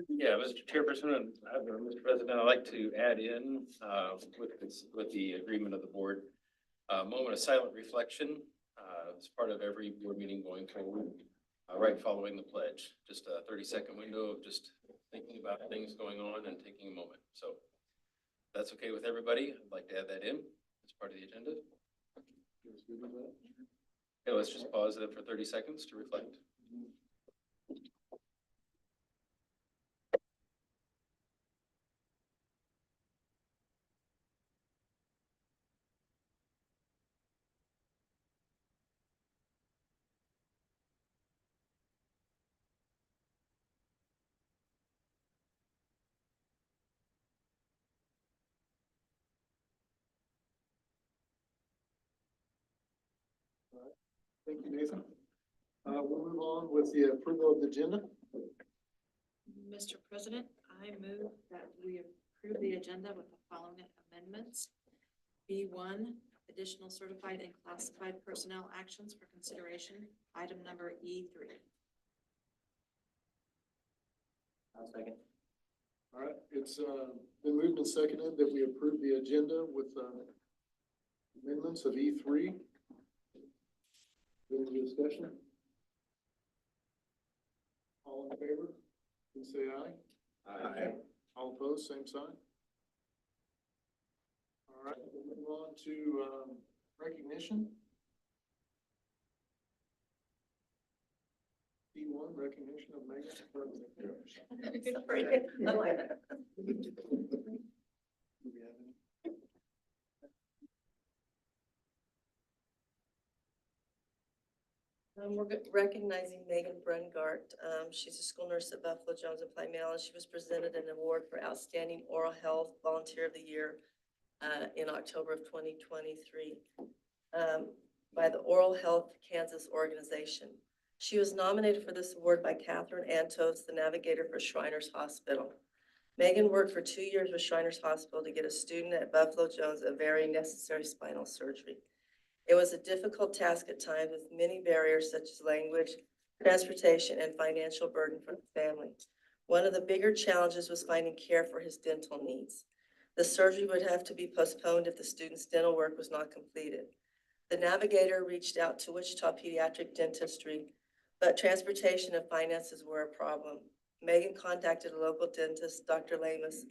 Yeah, Mr. Chairperson and Mr. President, I'd like to add in with the agreement of the board, a moment of silent reflection as part of every board meeting going forward, right following the pledge. Just a 30-second window of just thinking about things going on and taking a moment. So if that's okay with everybody, I'd like to add that in as part of the agenda. Okay, let's just pause it for 30 seconds to reflect. Thank you, Nathan. We'll move on with the approval of the agenda. Mr. President, I move that we approve the agenda with the following amendments. B1, additional certified and classified personnel actions for consideration, item number E3. I'll second. All right, it's been moved and seconded that we approve the agenda with amendments of E3. Any discussion? All in favor, please say aye. Aye. All opposed, same sign. All right, we'll move on to recognition. D1, recognition of Megan. We're recognizing Megan Brungart. She's a school nurse at Buffalo Jones and Plymouth, and she was presented an award for Outstanding Oral Health Volunteer of the Year in October of 2023 by the Oral Health Kansas organization. She was nominated for this award by Catherine Antos, the navigator for Shriners Hospital. Megan worked for 2 years with Shriners Hospital to get a student at Buffalo Jones a very necessary spinal surgery. It was a difficult task at times with many barriers such as language, transportation, and financial burden for the family. One of the bigger challenges was finding care for his dental needs. The surgery would have to be postponed if the student's dental work was not completed. The navigator reached out to Wichita Pediatric Dentistry, but transportation and finances were a problem. Megan contacted a local dentist, Dr. Lamus,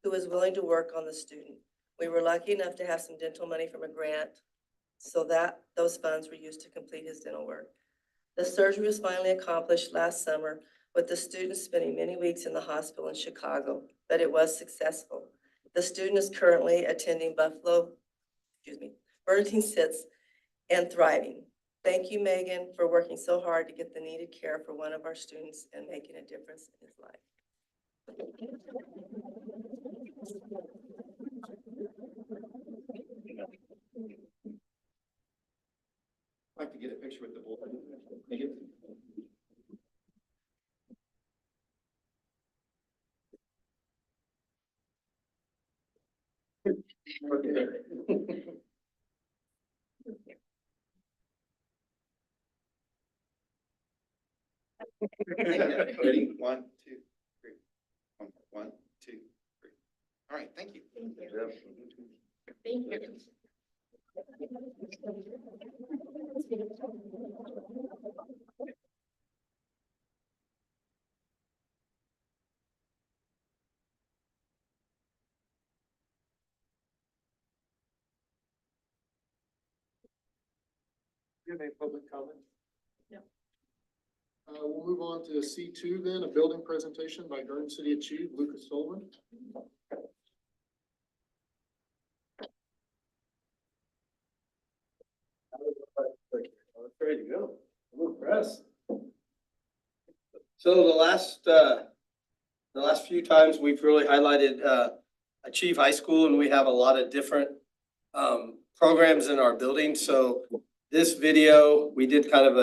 who was willing to work on the student. We were lucky enough to have some dental money from a grant, so that those funds were used to complete his dental work. The surgery was finally accomplished last summer, with the student spending many weeks in the hospital in Chicago, but it was successful. The student is currently attending Bernstein Sits and thriving. Thank you, Megan, for working so hard to get the needed care for one of our students and making a difference in his life. I'd like to get a picture with the board. Megan? Ready? 1, 2, 3. 1, 2, 3. All right, thank you. Thank you. Thank you. Do you have any public comment? No. We'll move on to C2 then, a building presentation by Garden City Achieve, Lucas Sullivan. Ready to go. I'm impressed. So the last few times we've really highlighted Achieve High School, and we have a lot of different programs in our building. So this video, we did kind of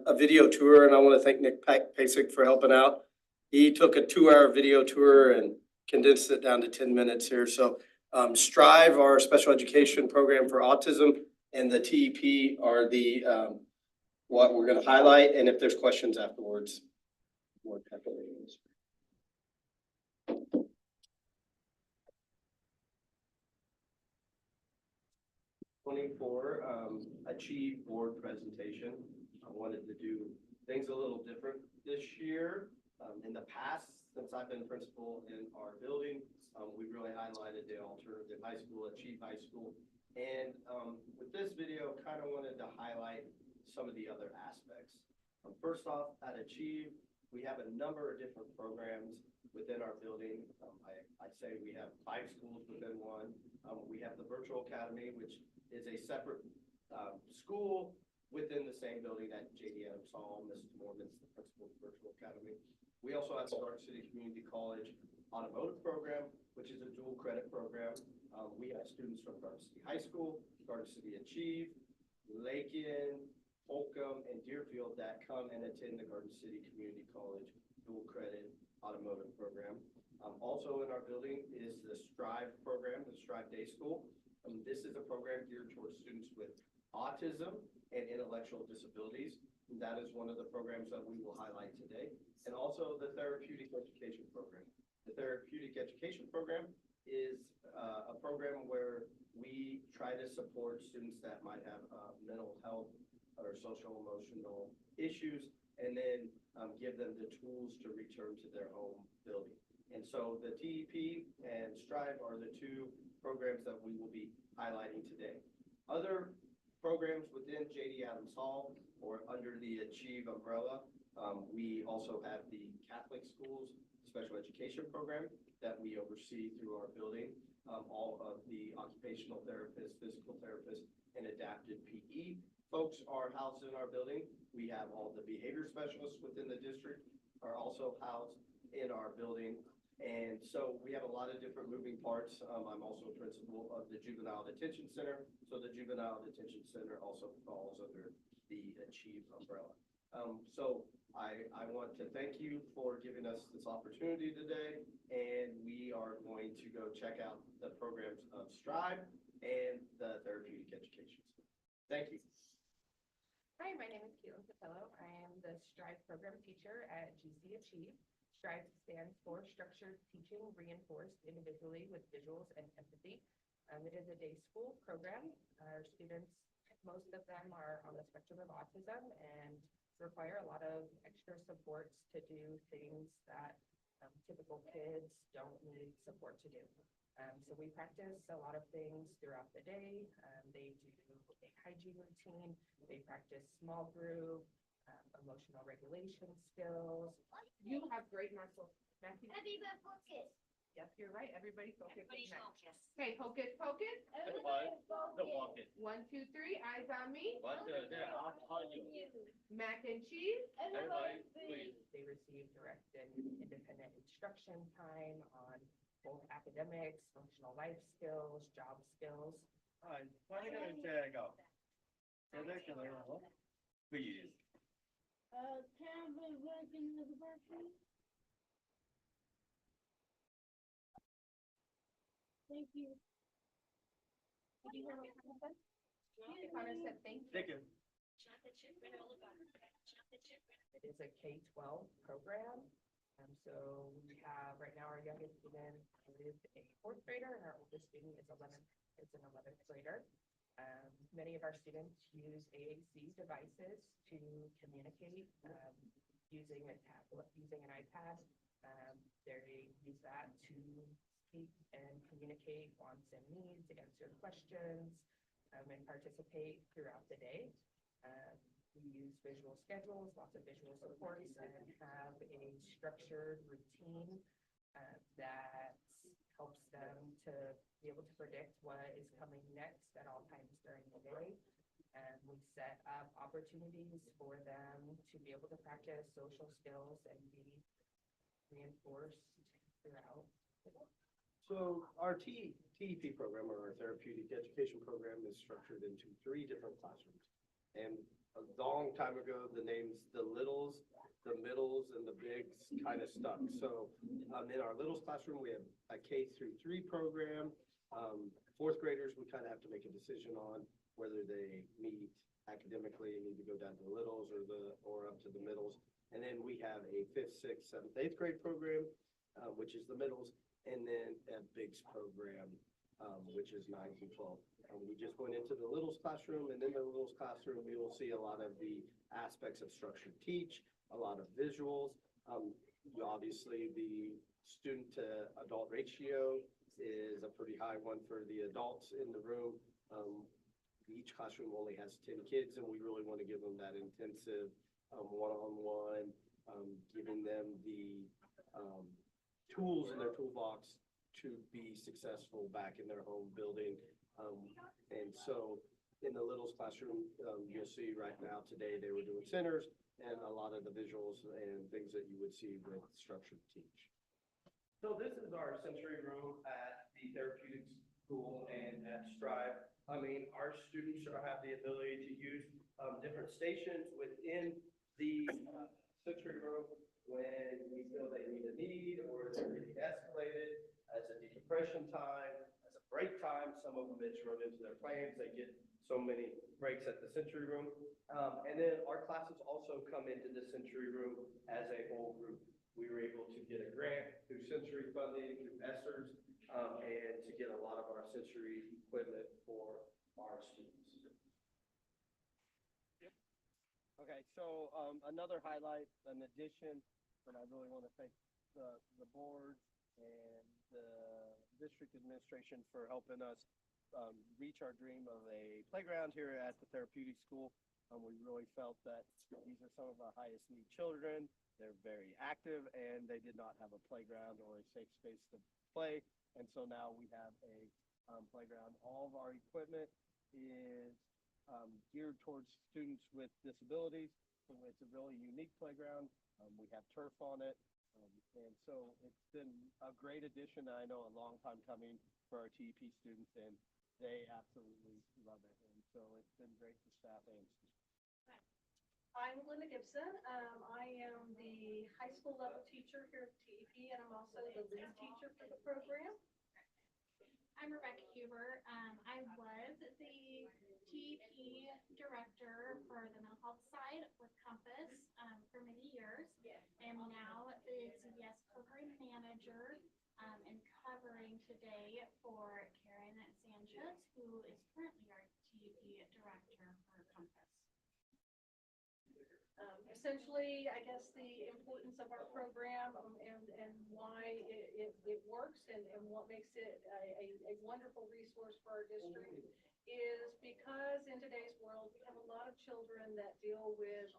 a video tour, and I want to thank Nick Pasek for helping out. He took a 2-hour video tour and condensed it down to 10 minutes here. So Strive, our special education program for autism, and the TEP are the what we're going to highlight, and if there's questions afterwards, more happily. 24, Achieve Board presentation. I wanted to do things a little different this year. In the past, since I've been principal in our building, we really highlighted the alternative high school, Achieve High School. And with this video, kind of wanted to highlight some of the other aspects. First off, at Achieve, we have a number of different programs within our building. I'd say we have 5 schools within one. We have the Virtual Academy, which is a separate school within the same building that J.D. Adams Hall. Mrs. Morgan's the principal of the Virtual Academy. We also have the Garden City Community College Automotive Program, which is a dual credit program. We have students from Garden City High School, Garden City Achieve, Lakin, Holcomb, and Deerfield that come and attend the Garden City Community College dual credit automotive program. Also in our building is the Strive program, the Strive Day School. This is a program geared towards students with autism and intellectual disabilities. And that is one of the programs that we will highlight today. And also the Therapeutic Education Program. The Therapeutic Education Program is a program where we try to support students that might have mental health or social emotional issues, and then give them the tools to return to their home building. And so the TEP and Strive are the 2 programs that we will be highlighting today. Other programs within J.D. Adams Hall or under the Achieve umbrella, we also have the Catholic Schools Special Education Program that we oversee through our building. All of the occupational therapists, physical therapists, and adapted PE folks are housed in our building. We have all the behavior specialists within the district are also housed in our building. And so we have a lot of different moving parts. I'm also principal of the Juvenile Detention Center. So the Juvenile Detention Center also falls under the Achieve umbrella. So I want to thank you for giving us this opportunity today. And we are going to go check out the programs of Strive and the Therapeutic Education. Thank you. Hi, my name is Caitlin Capello. I am the Strive program teacher at GC Achieve. Strive stands for Structured Teaching Reinforced Individually with Visuals and Empathy. It is a day school program. Our students, most of them are on the spectrum of autism and require a lot of extra supports to do things that typical kids don't need support to do. So we practice a lot of things throughout the day. They do a hygiene routine. They practice small group, emotional regulation skills. You have great muscles. Matthew? Everybody focus. Yep, you're right. Everybody focus. Everybody Next. focus. Okay, hocus pocus. Everybody No walking. 1, 2, 3. Eyes on me. One, two, three, I'll call you. Mac and cheese. Everybody please. They receive direct and independent instruction time on both academics, functional life skills, job skills. Please. can we work in the bathroom? Thank you. Did you hear what Connor said? Connor said thank you. Thank you. It is a K-12 program. So we have, right now, our youngest student is a 4th grader and our oldest student is an 11th grader. Many of our students use AAC devices to communicate using a tablet, using an iPad. They use that to speak and communicate wants and needs, answer questions, and participate throughout the day. We use visual schedules, lots of visual supports, and have a structured routine that helps them to be able to predict what is coming next at all times during the day. And we set up opportunities for them to be able to practice social skills and be reinforced throughout the day. So our TEP program, or our Therapeutic Education Program, is structured into 3 different classrooms. And a long time ago, the names, the littles, the middles, and the bigs kind of stuck. So in our littles classroom, we have a K-3 program. 4th graders, we kind of have to make a decision on whether they meet academically and need to go down to the littles or up to the middles. And then we have a 5th, 6th, 7th, 8th grade program, which is the middles, and then a bigs program, which is 9 through 12. We just went into the Littles classroom, and in the Littles classroom, we will see a lot of the aspects of structured teach, a lot of visuals. Obviously, the student to adult ratio is a pretty high one for the adults in the room. Each classroom only has 10 kids, and we really want to give them that intensive one-on-one, giving them the tools in their toolbox to be successful back in their home building. And so in the Littles classroom, you'll see right now today they were doing centers and a lot of the visuals and things that you would see with structured teach. So this is our sensory room at the therapeutic school and at Strive. I mean, our students have the ability to use different stations within the sensory room when we feel they need a need or they're getting escalated as a decompression time, as a break time. Some of them it's run into their plans. They get so many breaks at the sensory room. And then our classes also come into the sensory room as a whole group. We were able to get a grant through sensory funding, through ESSERS, and to get a lot of our sensory equipment for our students. Okay, so another highlight, an addition, and I really want to thank the board and the district administration for helping us reach our dream of a playground here at the therapeutic school. We really felt that these are some of our highest need children. They're very active and they did not have a playground or a safe space to play. And so now we have a playground. All of our equipment is geared towards students with disabilities. So it's a really unique playground. We have turf on it. And so it's been a great addition. I know a long time coming for our TEP students, and they absolutely love it. And so it's been great for staff and students. I'm Linda Gibson. I am the high school level teacher here at TEP, and I'm also the lead teacher for the program. I'm Rebecca Huber. I was the TEP director for the mental health side with Compass for many years. And now the CBS program manager and covering today for Karen Sanchez, who is currently our TEP director for Compass. Essentially, I guess the importance of our program and why it works and what makes it a wonderful resource for our district is because in today's world, we have a lot of children that deal with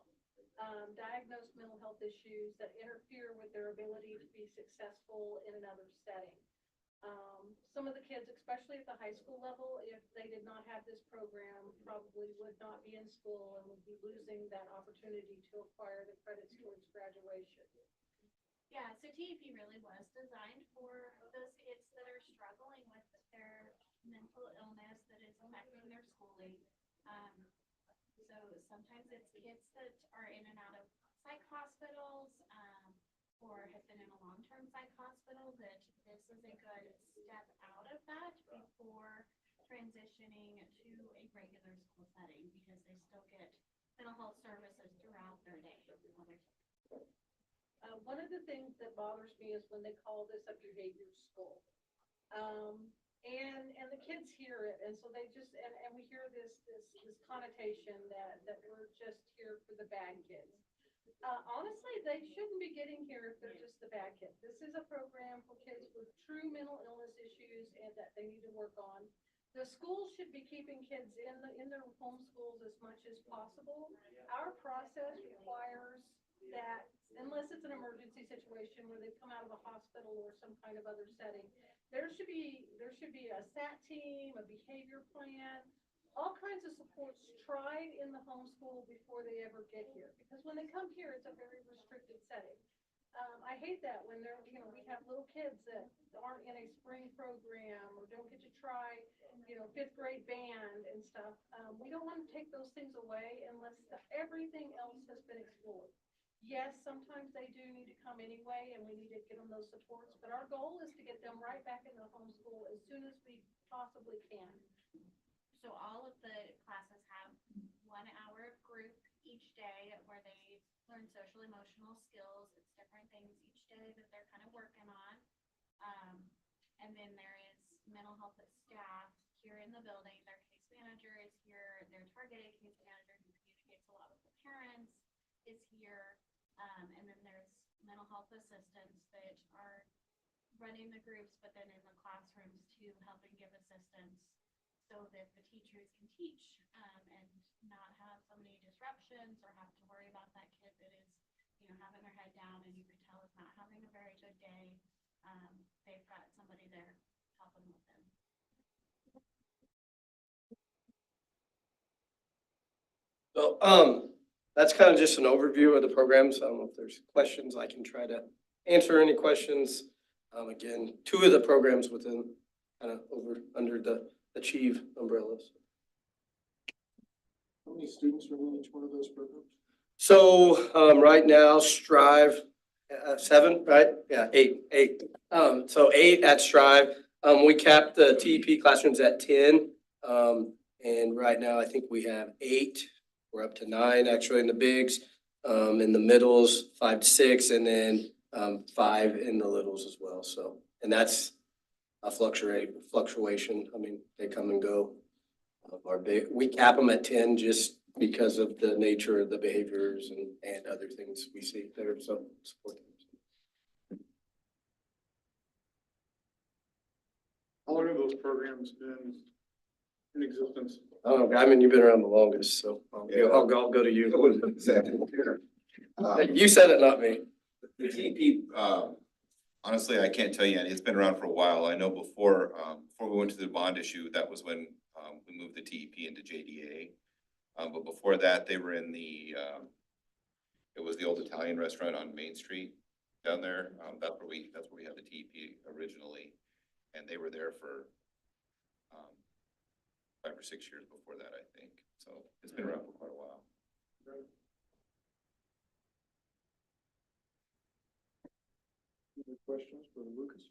diagnosed mental health issues that interfere with their ability to be successful in another setting. Some of the kids, especially at the high school level, if they did not have this program, probably would not be in school and would be losing that opportunity to acquire the credits towards graduation. Yeah, so TEP really was designed for those kids that are struggling with their mental illness that is affecting their schooling. So sometimes it's kids that are in and out of psych hospitals, or have been in a long-term psych hospital, that this is a good step out of that before transitioning to a regular school setting, because they still get mental health services throughout their day. One of the things that bothers me is when they call this a behavior school. And the kids hear it, and so they just, and we hear this connotation that we're just here for the bad kids. Honestly, they shouldn't be getting here if they're just the bad kids. This is a program for kids with true mental illness issues and that they need to work on. The schools should be keeping kids in their home schools as much as possible. Our process requires that, unless it's an emergency situation where they've come out of a hospital or some kind of other setting, there should be a SAT team, a behavior plan, all kinds of supports tried in the homeschool before they ever get here. Because when they come here, it's a very restricted setting. I hate that when we have little kids that aren't in a spring program or don't get to try, 5th grade band and stuff. We don't want to take those things away unless everything else has been explored. Yes, sometimes they do need to come anyway, and we need to give them those supports. But our goal is to get them right back in the homeschool as soon as we possibly can. So all of the classes have 1 hour of group each day where they learn social emotional skills. It's different things each day that they're kind of working on. And then there is mental health staff here in the building. They're dedicated case manager who communicates a lot with the parents is here. And then there's mental health assistants that are running the groups, but then in the classrooms too, helping give assistance so that the teachers can teach, and not have so many disruptions or have to worry about that kid that is, you know, having their head down and you could tell is not having a very good day. They've got somebody there helping with them. So, that's kind of just an overview of the programs. I don't know if there's questions. I can try to answer any questions. Again, 2 of the programs within kind of under the Achieve umbrellas. How many students are in each one of those programs? So, right now, Strive, 7, right? Yeah, 8. So 8 at Strive. We capped the TEP classrooms at 10. And right now, I think we have 8. We're up to 9 actually in the bigs. In the middles, 5 to 6, and then 5 in the littles as well. So, and that's a fluctuation. I mean, they come and go. We cap them at 10 just because of the nature of the behaviors and other things we see there. So support them. How long have those programs been in existence? I don't know, Guyman, you've been around the longest, so I'll go to you. You said it, not me. The TEP, honestly, I can't tell you, it's been around for a while. I know before we went to the bond issue, that was when we moved the TEP into JDA. But before that, they were in it was the old Italian restaurant on Main Street down there. That's where we had the TEP originally. And they were there for 5 or 6 years before that, I think. So it's been around for quite a while. Any questions for Lucas?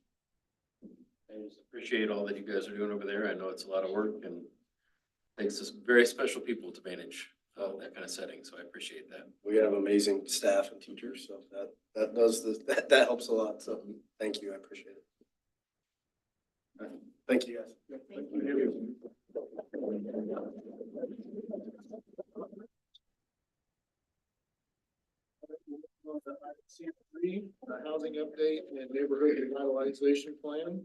I just appreciate all that you guys are doing over there. I know it's a lot of work and takes us very special people to manage that kind of setting. So I appreciate that. We have amazing staff and teachers, so that helps a lot. So thank you, I appreciate it. Thank you, guys. Thank you. C3, housing update and neighborhood revitalization plan.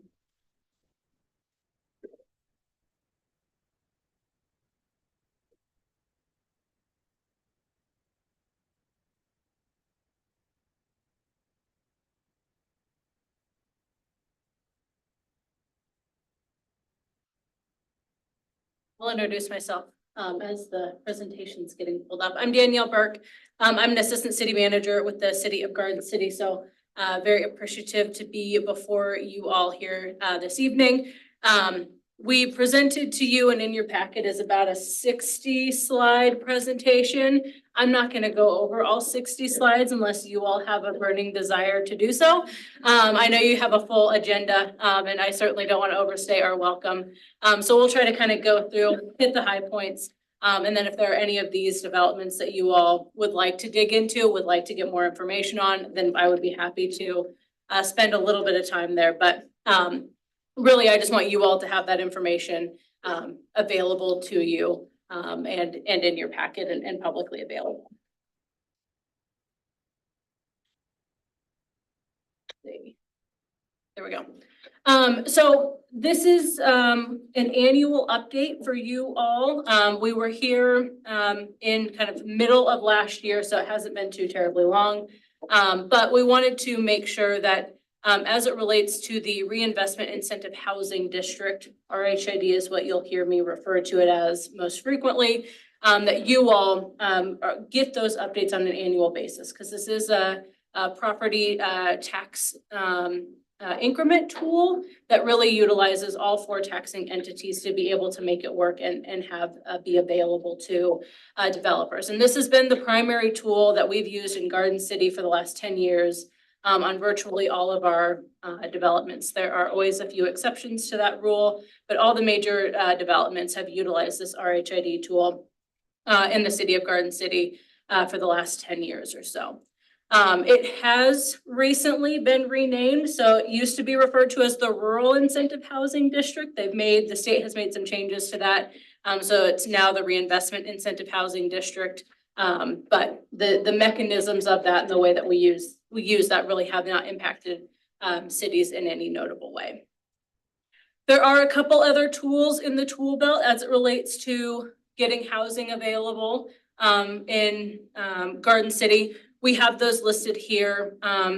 I'll introduce myself as the presentation's getting pulled up. I'm Danielle Burke. I'm an assistant city manager with the city of Garden City, so very appreciative to be before you all here this evening. We presented to you and in your packet is about a 60-slide presentation. I'm not going to go over all 60 slides unless you all have a burning desire to do so. I know you have a full agenda, and I certainly don't want to overstay our welcome. So we'll try to kind of go through, hit the high points. And then if there are any of these developments that you all would like to dig into, would like to get more information on, then I would be happy to spend a little bit of time there. But really, I just want you all to have that information available to you and in your packet and publicly available. There we go. So this is an annual update for you all. We were here in kind of middle of last year, so it hasn't been too terribly long. But we wanted to make sure that as it relates to the Reinvestment Incentive Housing District, RHID is what you'll hear me refer to it as most frequently, that you all get those updates on an annual basis, because this is a property tax increment tool that really utilizes all 4 taxing entities to be able to make it work and have be available to developers. And this has been the primary tool that we've used in Garden City for the last 10 years. On virtually all of our developments. There are always a few exceptions to that rule, but all the major developments have utilized this RHID tool in the city of Garden City for the last 10 years or so. It has recently been renamed, so it used to be referred to as the Rural Incentive Housing District. The state has made some changes to that So it's now the Reinvestment Incentive Housing District. But the mechanisms of that and the way that we use that really have not impacted cities in any notable way. There are a couple other tools in the tool belt as it relates to getting housing available in Garden City. We have those listed here.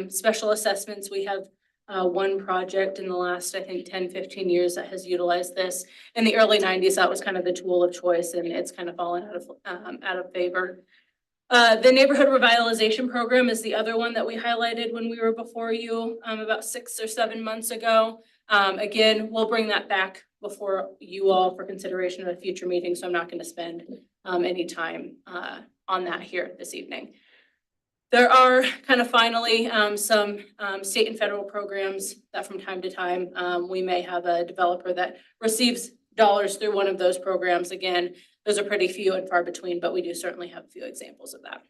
Special assessments, we have one project in the last, I think, 10, 15 years that has utilized this. In the early 90s, that was kind of the tool of choice, and it's kind of fallen out of favor. The neighborhood revitalization program is the other one that we highlighted when we were before you about 6 or 7 months ago. Again, we'll bring that back before you all for consideration of a future meeting, so I'm not going to spend any time on that here this evening. There are kind of finally some state and federal programs that from time to time we may have a developer that receives dollars through one of those programs. Again, those are pretty few and far between, but we do certainly have a few examples of that.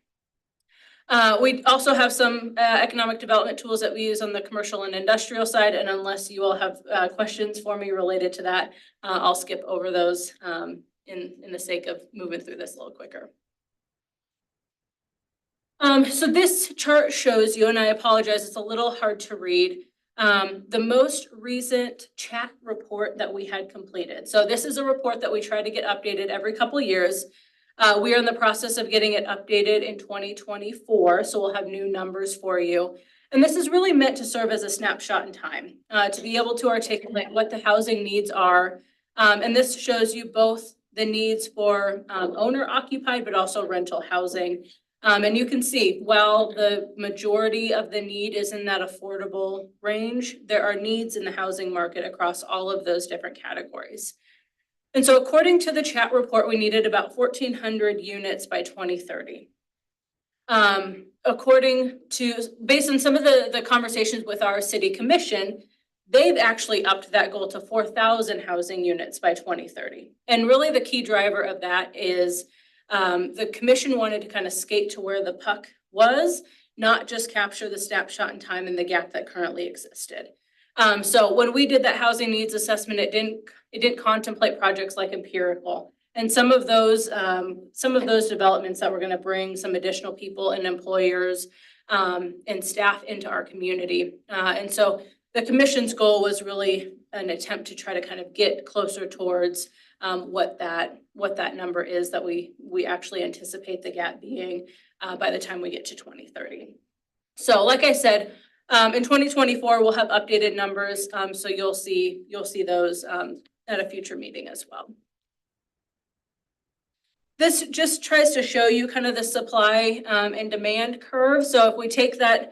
We also have some economic development tools that we use on the commercial and industrial side, and unless you all have questions for me related to that, I'll skip over those in the sake of moving through this a little quicker. So this chart shows you, and I apologize, it's a little hard to read, the most recent chat report that we had completed. So this is a report that we try to get updated every couple of years. We are in the process of getting it updated in 2024, so we'll have new numbers for you. And this is really meant to serve as a snapshot in time, to be able to articulate what the housing needs are. And this shows you both the needs for owner occupied, but also rental housing. And you can see, while the majority of the need is in that affordable range, there are needs in the housing market across all of those different categories. And so according to the chat report, we needed about 1,400 units by 2030. Based on some of the conversations with our city commission, they've actually upped that goal to 4,000 housing units by 2030. And really the key driver of that is the commission wanted to kind of skate to where the puck was, not just capture the snapshot in time and the gap that currently existed. So when we did that housing needs assessment, it didn't contemplate projects like Empirical. And some of those developments that were going to bring some additional people and employers and staff into our community. And so the commission's goal was really an attempt to try to kind of get closer towards what that number is that we actually anticipate the gap being by the time we get to 2030. So like I said, in 2024, we'll have updated numbers. So you'll see those at a future meeting as well. This just tries to show you kind of the supply and demand curve. So if we take the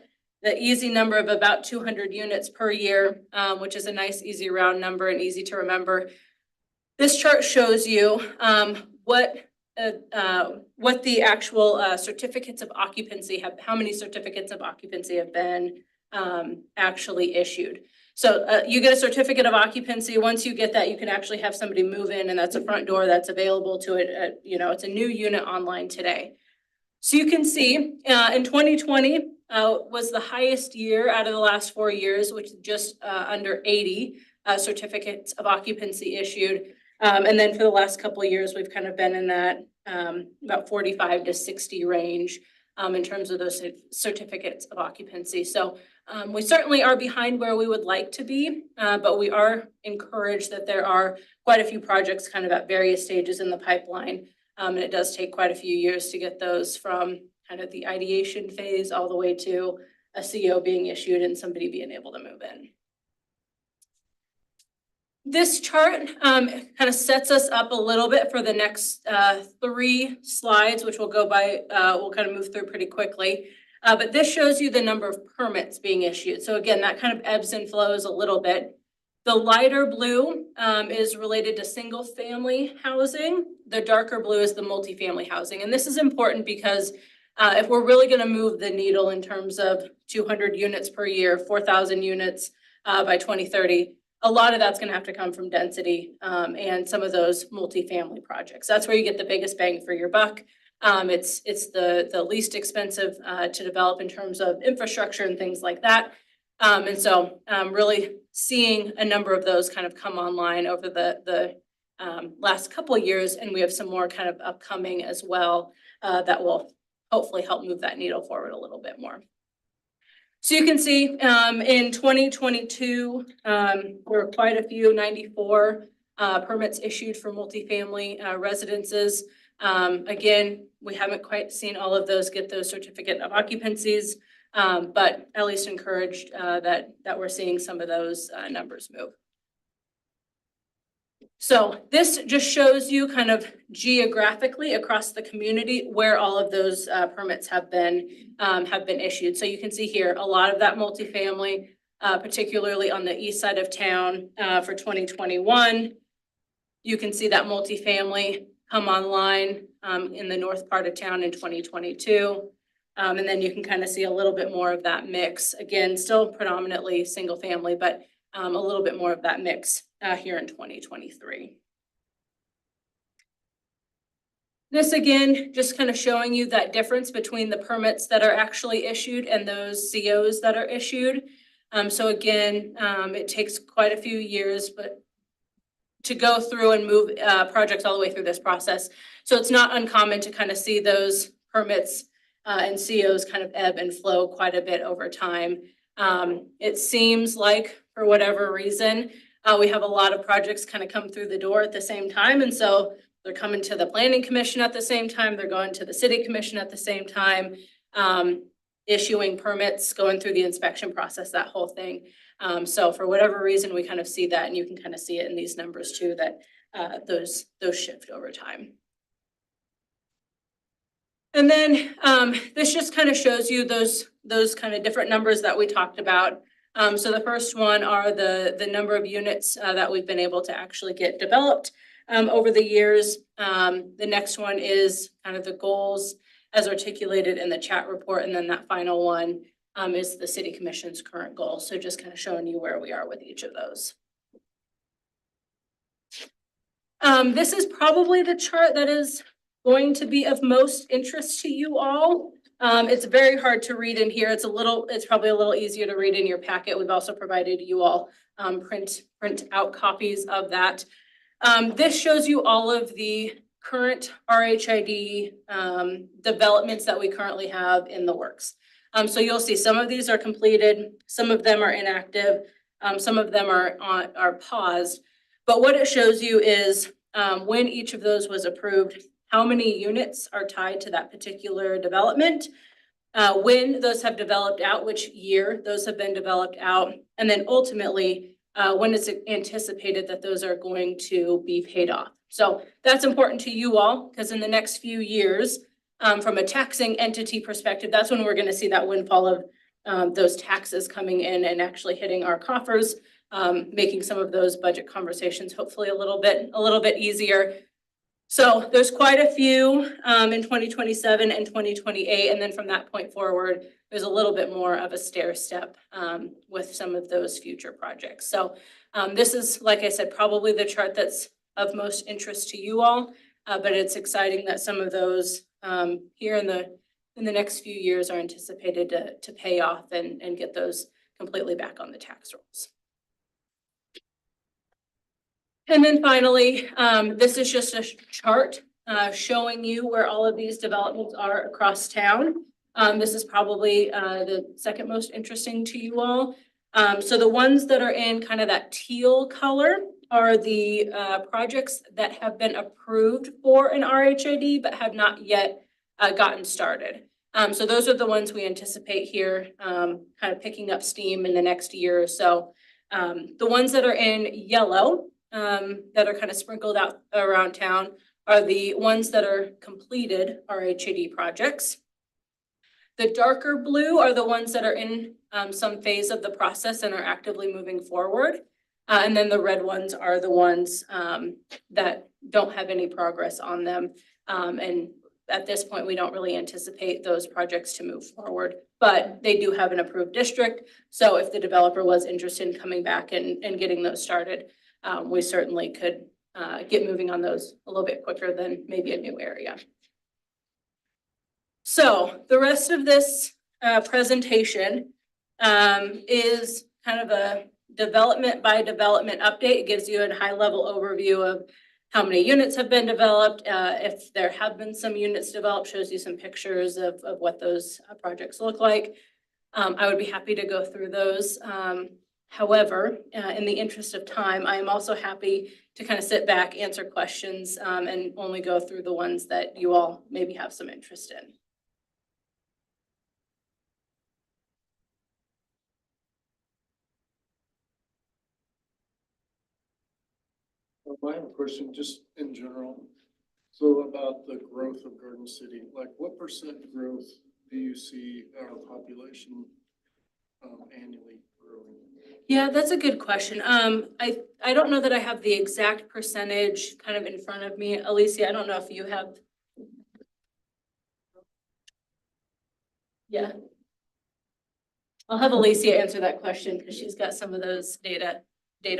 easy number of about 200 units per year, which is a nice, easy round number and easy to remember. This chart shows you what the actual certificates of occupancy how many certificates of occupancy have been actually issued. So you get a certificate of occupancy. Once you get that, you can actually have somebody move in, and that's a front door that's available to it. It's a new unit online today. So you can see in 2020 was the highest year out of the last 4 years, which is just under 80 certificates of occupancy issued. And then for the last couple of years, we've kind of been in that about 45 to 60 range in terms of those certificates of occupancy. So we certainly are behind where we would like to be, but we are encouraged that there are quite a few projects kind of at various stages in the pipeline. And it does take quite a few years to get those from kind of the ideation phase all the way to a CO being issued and somebody being able to move in. This chart kind of sets us up a little bit for the next 3 slides, which we'll go by, we'll kind of move through pretty quickly. But this shows you the number of permits being issued. So again, that kind of ebbs and flows a little bit. The lighter blue is related to single family housing. The darker blue is the multifamily housing. And this is important because if we're really going to move the needle in terms of 200 units per year, 4,000 units by 2030, a lot of that's going to have to come from density and some of those multifamily projects. That's where you get the biggest bang for your buck. It's the least expensive to develop in terms of infrastructure and things like that. And so really seeing a number of those kind of come online over the last couple of years, and we have some more kind of upcoming as well, that will hopefully help move that needle forward a little bit more. So you can see, in 2022, there were quite a few, 94 permits issued for multifamily residences. Again, we haven't quite seen all of those get those certificate of occupancies, but at least encouraged that we're seeing some of those numbers move. So this just shows you kind of geographically across the community where all of those permits have been issued. So you can see here a lot of that multifamily, particularly on the east side of town for 2021. You can see that multifamily come online in the north part of town in 2022. And then you can kind of see a little bit more of that mix. Again, still predominantly single family, but a little bit more of that mix here in 2023. This again, just kind of showing you that difference between the permits that are actually issued and those COs that are issued. So again, it takes quite a few years, but to go through and move projects all the way through this process. So it's not uncommon to kind of see those permits and COs kind of ebb and flow quite a bit over time. It seems like for whatever reason, we have a lot of projects kind of come through the door at the same time. And so they're coming to the planning commission at the same time. They're going to the city commission at the same time, issuing permits, going through the inspection process, that whole thing. So for whatever reason, we kind of see that, and you can kind of see it in these numbers too, that those shift over time. And then this just kind of shows you those kind of different numbers that we talked about. So the first one are the number of units that we've been able to actually get developed over the years. The next one is kind of the goals as articulated in the chat report. And then that final one is the city commission's current goal. So just kind of showing you where we are with each of those. This is probably the chart that is going to be of most interest to you all. It's very hard to read in here. It's probably a little easier to read in your packet. We've also provided you all print out copies of that. This shows you all of the current RHID developments that we currently have in the works. So you'll see some of these are completed, some of them are inactive, some of them are paused. But what it shows you is when each of those was approved, how many units are tied to that particular development, when those have developed out, which year those have been developed out, and then ultimately when it's anticipated that those are going to be paid off. So that's important to you all, because in the next few years, from a taxing entity perspective, that's when we're going to see that windfall of those taxes coming in and actually hitting our coffers, making some of those budget conversations hopefully a little bit easier. So there's quite a few in 2027 and 2028, and then from that point forward, there's a little bit more of a stair step with some of those future projects. So this is, like I said, probably the chart that's of most interest to you all, but it's exciting that some of those here in the next few years are anticipated to pay off and get those completely back on the tax rolls. And then finally, this is just a chart showing you where all of these developments are across town. This is probably the second most interesting to you all. So the ones that are in kind of that teal color are the projects that have been approved for an RHID but have not yet gotten started. So those are the ones we anticipate here kind of picking up steam in the next year or so. The ones that are in yellow that are kind of sprinkled out around town are the ones that are completed RHID projects. The darker blue are the ones that are in some phase of the process and are actively moving forward. And then the red ones are the ones that don't have any progress on them. And at this point, we don't really anticipate those projects to move forward, but they do have an approved district. So if the developer was interested in coming back and getting those started, we certainly could get moving on those a little bit quicker than maybe a new area. So the rest of this presentation is kind of a development by development update. It gives you a high level overview of how many units have been developed. If there have been some units developed, shows you some pictures of what those projects look like. I would be happy to go through those. However, in the interest of time, I am also happy to kind of sit back, answer questions, and only go through the ones that you all maybe have some interest in. I have a question just in general. So about the growth of Garden City, like what % growth do you see our population annually growing? Yeah, that's a good question. I don't know that I have the exact percentage kind of in front of me. Alicia, I don't know if you have. Yeah. I'll have Alicia answer that question because she's got some of those data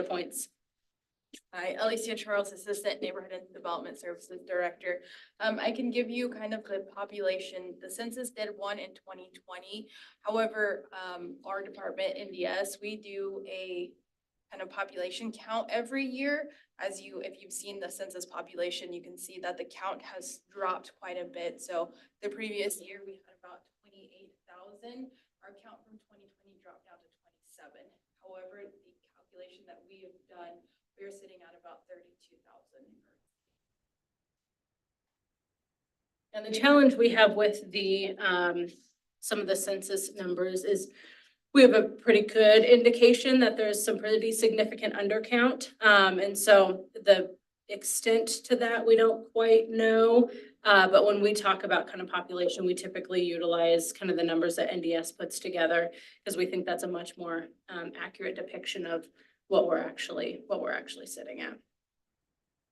points. Hi, Alicia Charles, Assistant Neighborhood and Development Services Director. I can give you kind of the population. The census did one in 2020. However, our department, NDS, we do a kind of population count every year. If you've seen the census population, you can see that the count has dropped quite a bit. So the previous year, we had about 28,000. Our count from 2020 dropped down to 27. However, the calculation that we have done, we're sitting at about 32,000. And the challenge we have with the, some of the census numbers is we have a pretty good indication that there's some pretty significant undercount. And so the extent to that, we don't quite know. But when we talk about kind of population, we typically utilize kind of the numbers that NDS puts together because we think that's a much more accurate depiction of what we're actually sitting at.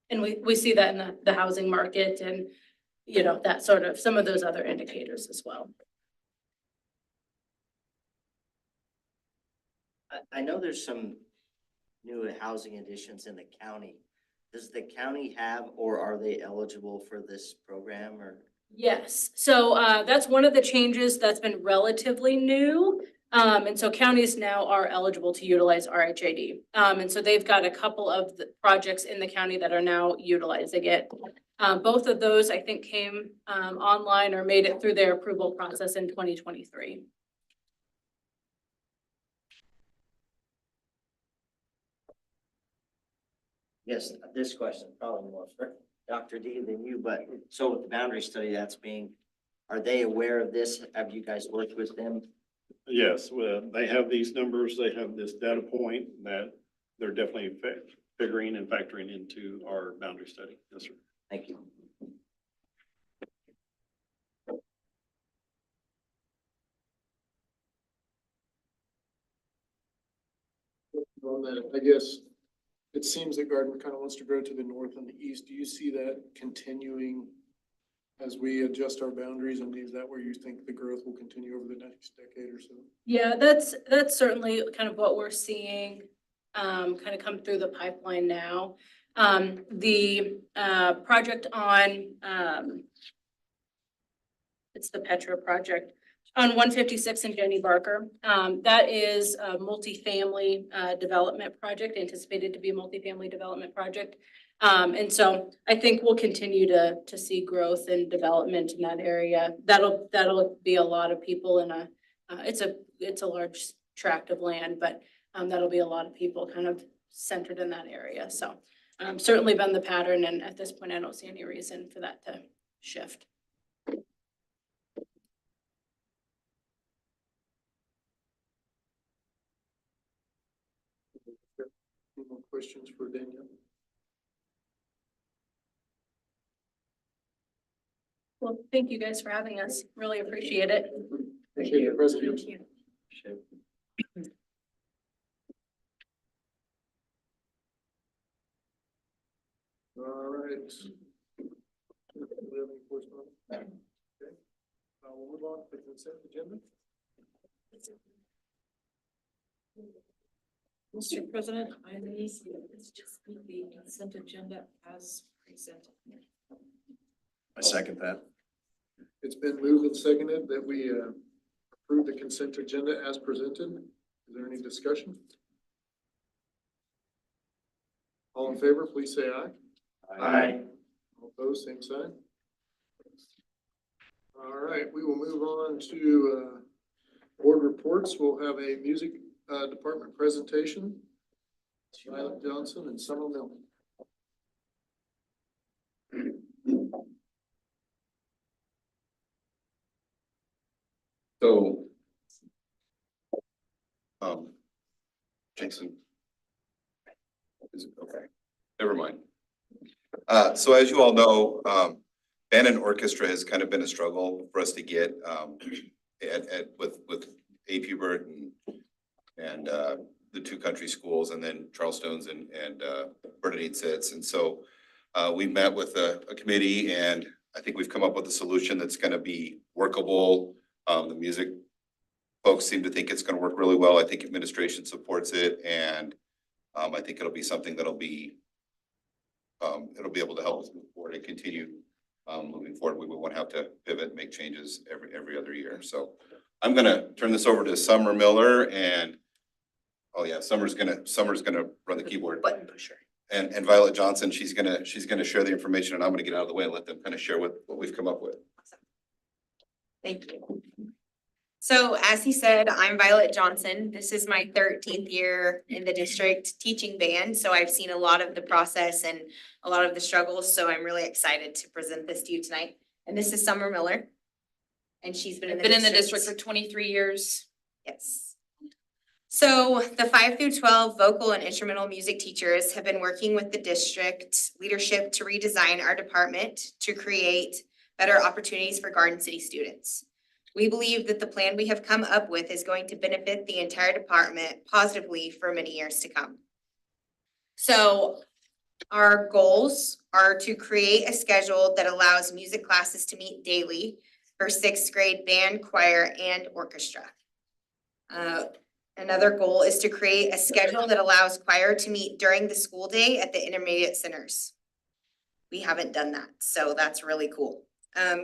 And we see that in the housing market and, you know, that sort of some of those other indicators as well. I know there's some new housing additions in the county. Does the county have, or are they eligible for this program or? Yes, so that's one of the changes that's been relatively new. And so counties now are eligible to utilize RHAD. And so they've got a couple of the projects in the county that are now utilizing it. Both of those, I think, came online or made it through their approval process in 2023. Yes, this question probably more for Dr. D than you, but so with the boundary study are they aware of this? Have you guys worked with them? Yes, well, they have these numbers, they have this data point that they're definitely figuring and factoring into our boundary study. Yes, sir. Thank you. On that, I guess it seems that Garden kind of wants to grow to the north and the east. Do you see that continuing as we adjust our boundaries? And is that where you think the growth will continue over the next decade or so? Yeah, that's certainly kind of what we're seeing kind of come through the pipeline now. The project on it's the Petra project on 156 and Jenny Barker. That is a multifamily development project, anticipated to be a multifamily development project. And so I think we'll continue to see growth and development in that area. That'll be a lot of people in it's a large tract of land, but that'll be a lot of people kind of centered in that area. So certainly been the pattern, and at this point, I don't see any reason for that to shift. Any more questions for Danielle? Well, thank you guys for having us. Really appreciate it. Thank you, President. Thank you. All right. Do we have any correspondence? Okay. We'll move on to the consent agenda. Mr. President, I move it's just the consent agenda as presented. I second that. It's been moved and seconded that we approve the consent agenda as presented. Is there any discussion? All in favor, please say aye. Aye. All opposed, same sign. All right, we will move on to, board reports. We'll have a music, department presentation. Violet Johnson and Summer Mill. So, Jason. Is it okay? Never mind. So as you all know, band and orchestra has kind of been a struggle for us to get, with A. Hubert and the two country schools, and then Charles Stone's and Bernadine Sitz. And so, we've met with a committee, and I think we've come up with a solution that's gonna be workable. The music folks seem to think it's gonna work really well. I think administration supports it, and I think it'll be something that'll be able to help us move forward and continue moving forward. We won't have to pivot and make changes every other year. So I'm gonna turn this over to Summer Miller, and oh yeah, Summer's gonna run the keyboard. Button pusher. And Violet Johnson, she's gonna share the information, and I'm gonna get out of the way and let them kind of share what we've come up with. Thank you. So as he said, I'm Violet Johnson. This is my 13th year in the district teaching band. So I've seen a lot of the process and a lot of the struggles. So I'm really excited to present this to you tonight. And this is Summer Miller. And she's been in the district for 23 years. Yes. So the 5 through 12 vocal and instrumental music teachers have been working with the district leadership to redesign our department to create better opportunities for Garden City students. We believe that the plan we have come up with is going to benefit the entire department positively for many years to come. So our goals are to create a schedule that allows music classes to meet daily for 6th grade band, choir, and orchestra. Another goal is to create a schedule that allows choir to meet during the school day at the intermediate centers. We haven't done that, so that's really cool.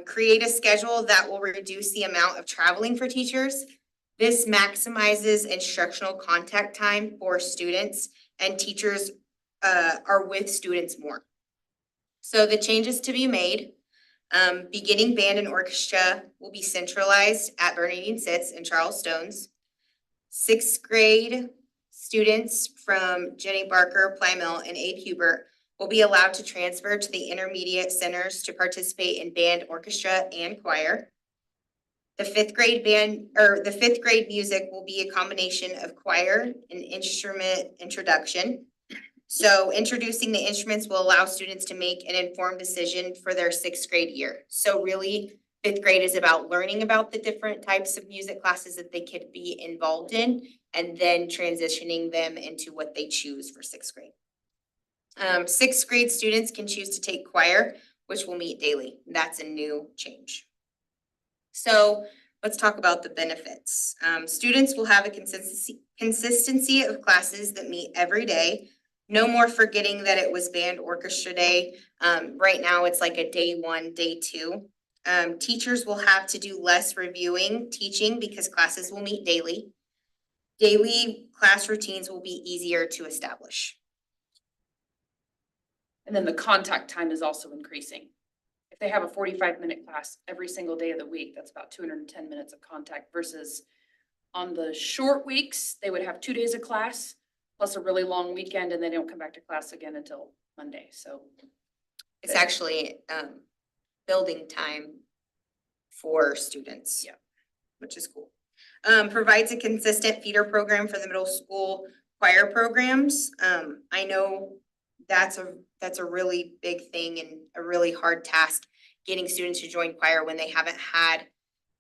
Create a schedule that will reduce the amount of traveling for teachers. This maximizes instructional contact time for students, and teachers are with students more. So the changes to be made, beginning band and orchestra will be centralized at Bernadine Sitz and Charles Stone's. 6th grade students from Jenny Barker, Plymouth, and Abe Hubert will be allowed to transfer to the intermediate centers to participate in band, orchestra, and choir. The 5th grade band, or the 5th grade music will be a combination of choir and instrument introduction. So introducing the instruments will allow students to make an informed decision for their 6th grade year. So really, 5th grade is about learning about the different types of music classes that they could be involved in, and then transitioning them into what they choose for 6th grade. 6th grade students can choose to take choir, which will meet daily. That's a new change. So let's talk about the benefits. Students will have a consistency of classes that meet every day. No more forgetting that it was band orchestra day. Right now it's like a day 1, day 2. Teachers will have to do less reviewing, teaching, because classes will meet daily. Daily class routines will be easier to establish. And then the contact time is also increasing. If they have a 45-minute class every single day of the week, that's about 210 minutes of contact versus on the short weeks, they would have 2 days of class plus a really long weekend, and they don't come back to class again until Monday. So it's actually building time for students. Yeah. Which is cool. Provides a consistent feeder program for the middle school choir programs. I know that's a really big thing and a really hard task, getting students to join choir when they haven't had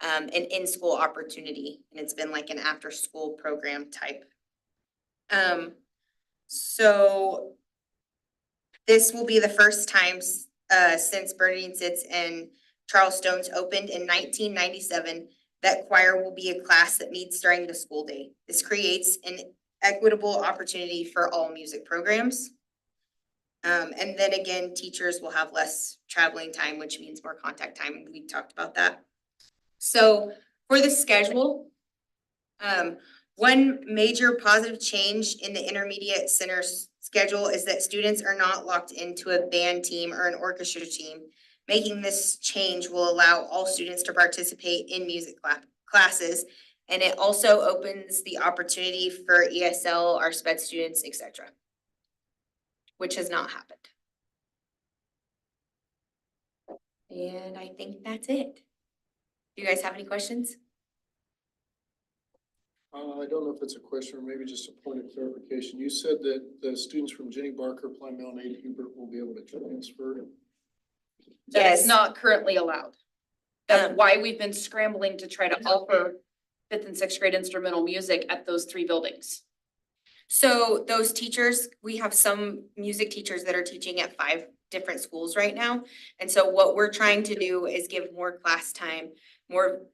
an in-school opportunity, and it's been like an after-school program type. So this will be the first time since Bernadine Sitz and Charles Stone's opened in 1997 that choir will be a class that meets during the school day. This creates an equitable opportunity for all music programs. And then again, teachers will have less traveling time, which means more contact time. We talked about that. So for the schedule, one major positive change in the intermediate center schedule is that students are not locked into a band team or an orchestra team. Making this change will allow all students to participate in music classes, and it also opens the opportunity for ESL, our sped students, etc., which has not happened. And I think that's it. Do you guys have any questions? I don't know if it's a question or maybe just a point of clarification. You said that the students from Jenny Barker, Plymouth, and Ada Hubert will be able to transfer. That is Yes. not currently allowed. That's Um, why we've been scrambling to try to offer fifth and sixth grade instrumental music at those 3 buildings. So those teachers, we have some music teachers that are teaching at 5 different schools right now. And so what we're trying to do is give more class time, more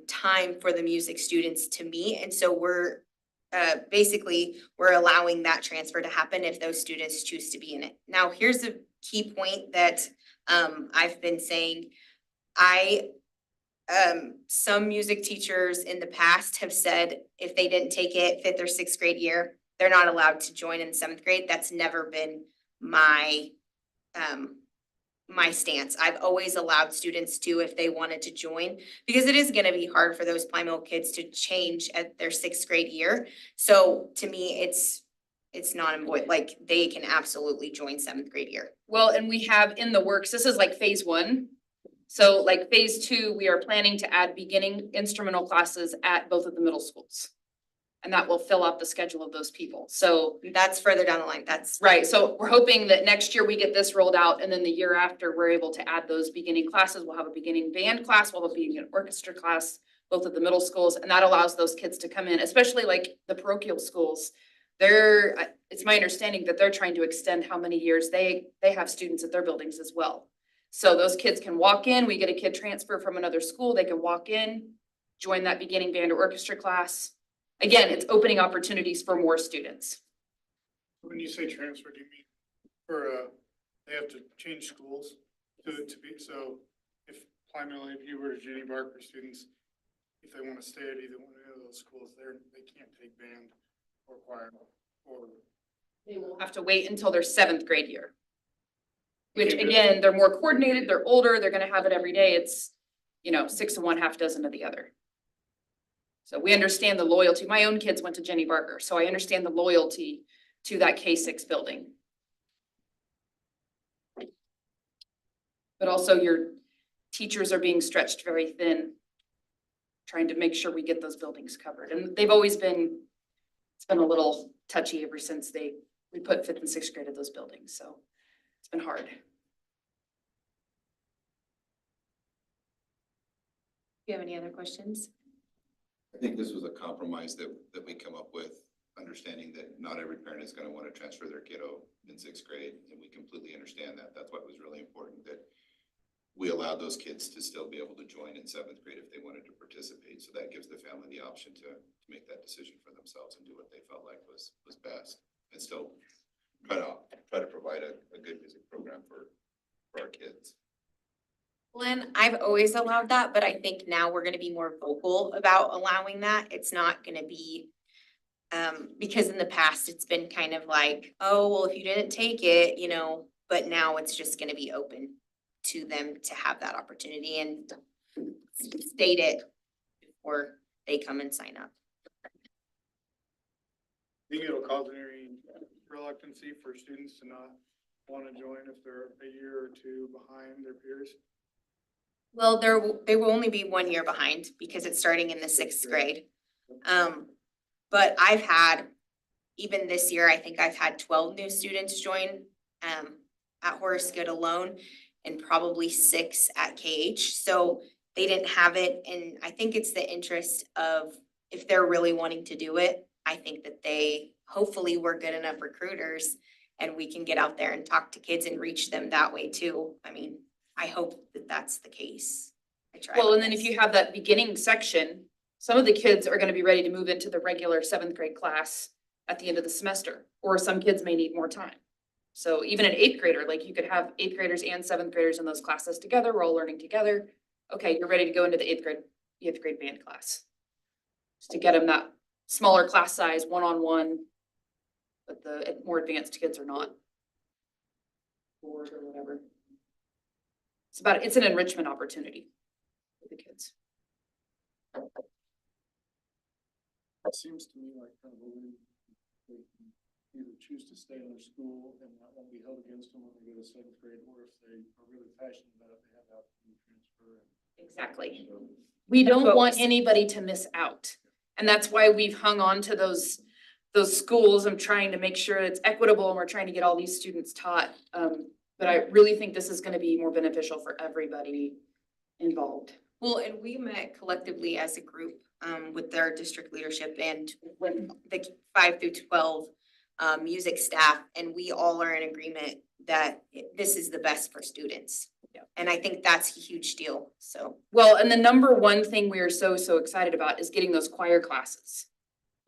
time for the music students to meet. And so we're basically, we're allowing that transfer to happen if those students choose to be in it. Now, here's a key point that I've been saying. Some music teachers in the past have said if they didn't take it 5th or 6th grade year, they're not allowed to join in 7th grade. That's never been my my stance. I've always allowed students to, if they wanted to join, because it is gonna be hard for those Plymouth kids to change at their 6th grade year. So to me, it's not like they can absolutely join 7th grade year. Well, and we have in the works, this is like phase 1. So like phase 2, we are planning to add beginning instrumental classes at both of the middle schools. And that will fill out the schedule of those people. So, That's further down the line. That's right, so we're hoping that next year we get this rolled out, and then the year after, we're able to add those beginning classes. We'll have a beginning band class, we'll have a beginning orchestra class, both at the middle schools, and that allows those kids to come in, especially like the parochial schools. It's my understanding that they're trying to extend how many years they have students at their buildings as well. So those kids can walk in, we get a kid transfer from another school, they can walk in, join that beginning band or orchestra class. Again, it's opening opportunities for more students. When you say transfer, do you mean for, they have to change schools to be, so if Plymouth, if you were to Jenny Barker students, if they want to stay at either one of those schools, they can't take band or choir or. They will have to wait until their 7th grade year. Which again, they're more coordinated, they're older, they're gonna have it every day. It's, 6 of one, half dozen of the other. So we understand the loyalty. My own kids went to Jenny Barker, so I understand the loyalty to that K-6 building. But also your teachers are being stretched very thin, trying to make sure we get those buildings covered. And they've always been, it's been a little touchy ever since we put 5th and 6th grade at those buildings, so it's been hard. Do you have any other questions? I think this was a compromise that we come up with, understanding that not every parent is gonna wanna transfer their kiddo in 6th grade, and we completely understand that. That's why it was really important that we allowed those kids to still be able to join in 7th grade if they wanted to participate. So that gives the family the option to make that decision for themselves and do what they felt like was best, and still try to provide a good music program for our kids. Glenn, I've always allowed that, but I think now we're gonna be more vocal about allowing that. It's not gonna be, because in the past, it's been kind of like, oh, well, if you didn't take it, but now it's just gonna be open to them to have that opportunity and state it before they come and sign up. Think it'll cause any reluctancy for students to not want to join if they're a year or 2 behind their peers? Well, they will only be 1 year behind because it's starting in the 6th grade. But I've had, even this year, I think I've had 12 new students join at Horace Good alone, and probably 6 at KH. So they didn't have it, and I think it's the interest of, if they're really wanting to do it, I think that hopefully we're good enough recruiters and we can get out there and talk to kids and reach them that way too. I mean, I hope that that's the case. I try. Well, and then if you have that beginning section, some of the kids are gonna be ready to move into the regular 7th grade class at the end of the semester, or some kids may need more time. So even an 8th grader, like you could have 8th graders and 7th graders in those classes together, we're all learning together. Okay, you're ready to go into the 8th grade band class. Just to get them that smaller class size, one-on-one, but the more advanced kids are not. Bored or whatever. It's an enrichment opportunity for the kids. It seems to me like kind of a win. They can either choose to stay in their school and that won't be held against them when they go to seventh grade, or if they are really passionate about it, they have the opportunity to transfer. Exactly. We don't what want we- anybody to miss out. And that's why we've hung on to those schools and trying to make sure it's equitable and we're trying to get all these students taught. But I really think this is gonna be more beneficial for everybody involved. Well, and we met collectively as a group, with their district leadership and with the 5 through 12 music staff, and we all are in agreement that this is the best for students. Yeah. And I think that's a huge deal, so. Well, and the number one thing we are so excited about is getting those choir classes